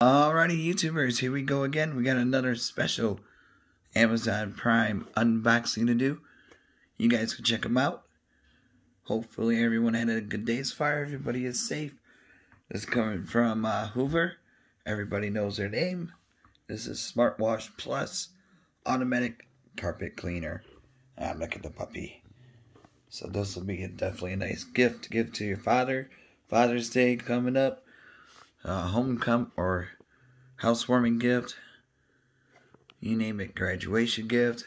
Alrighty, YouTubers, here we go again. We got another special Amazon Prime unboxing to do. You guys can check them out. Hopefully everyone had a good day's fire. Everybody is safe. This is coming from Hoover. Everybody knows their name. This is Smartwash Plus Automatic Carpet Cleaner. Look at the puppy. So this will be definitely a nice gift to give to your father. Father's Day coming up. Homecoming or housewarming gift, you name it, graduation gift.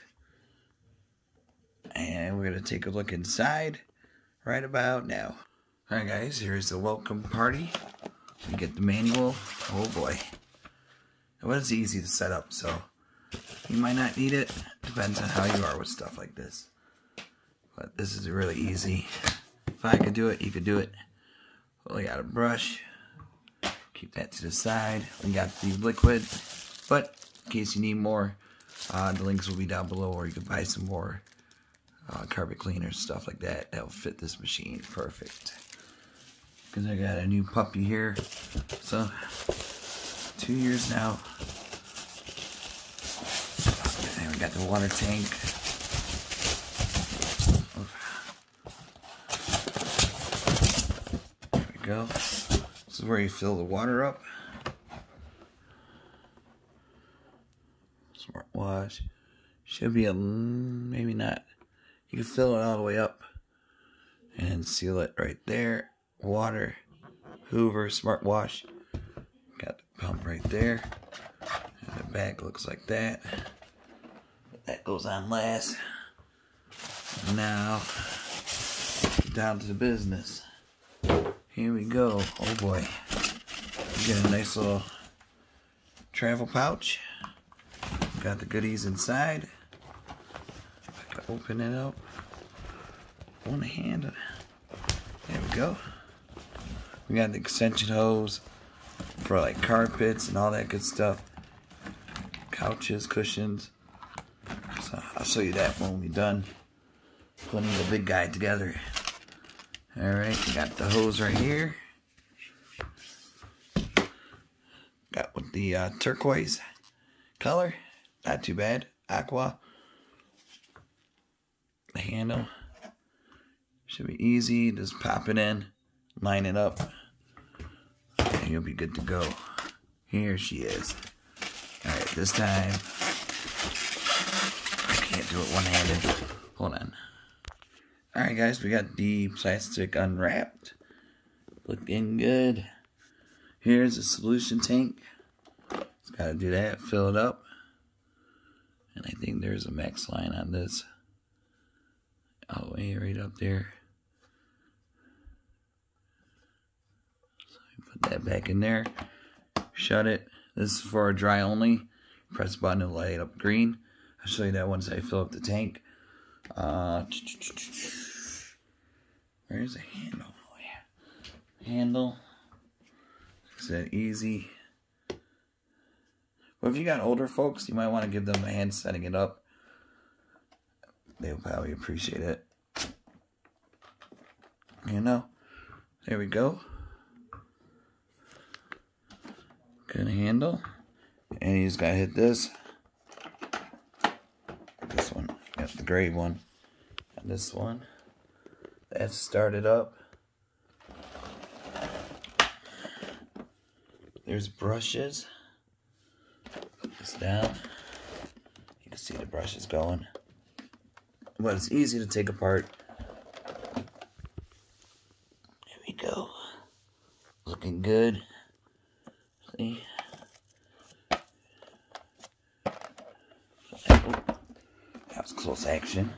And we're going to take a look inside right about now. Alright guys, here's the welcome party. We get the manual. Oh boy. It was easy to set up, so you might not need it. Depends on how you are with stuff like this. But this is really easy. If I could do it, you could do it. Well, we got a brush. Keep that to the side. We got the liquid, but in case you need more, the links will be down below, or you can buy some more carpet cleaners, stuff like that. That will fit this machine perfect. Because I got a new puppy here, so 2 years now. And we got the water tank. There we go. This is where you fill the water up. Smartwash. Should be a, maybe not. You can fill it all the way up and seal it right there. Water. Hoover Smartwash. Got the pump right there. And the back looks like that. That goes on last. Now, down to the business. Here we go. Oh boy. You get a nice little travel pouch. Got the goodies inside. I can open it up. One hand. There we go. We got the extension hose for like carpets and all that good stuff. Couches, cushions. So I'll show you that when we're done putting the big guy together. Alright, we got the hose right here. Got with the turquoise color. Not too bad. Aqua. The handle. Should be easy. Just pop it in. Line it up. And you'll be good to go. Here she is. Alright, this time. I can't do it one-handed. Hold on. Alright guys, we got the plastic unwrapped. Looking good. Here's the solution tank. Just gotta do that, fill it up. And I think there's a max line on this. All the way right up there. So you put that back in there. Shut it. This is for dry only. Press the button to light up green. I'll show you that once I fill up the tank. Where's the handle? Oh yeah. Handle. Is that easy? Well, if you got older folks, you might want to give them a hand setting it up. They'll probably appreciate it. You know. There we go. Good handle. And you just gotta hit this. This one. Got the gray one. And this one. That's started up. There's brushes. Put this down. You can see the brushes going. But it's easy to take apart. There we go. Looking good. See? That was close action.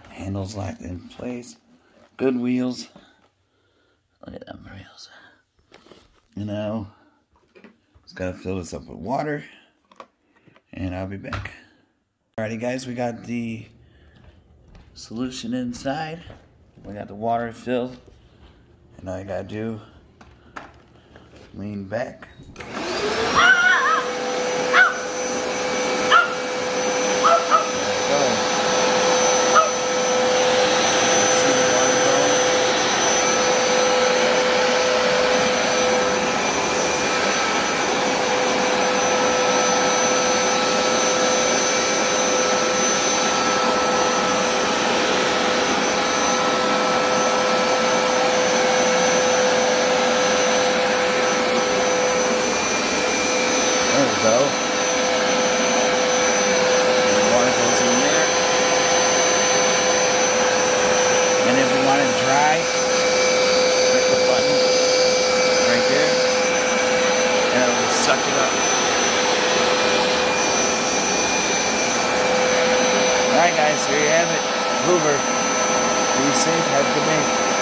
Handles locked in place. Good wheels. Look at them wheels. You know, just gotta fill this up with water. And I'll be back. Alrighty guys, we got the solution inside. We got the water filled. And all you gotta do, lean back. Hoover, be safe, have a good day.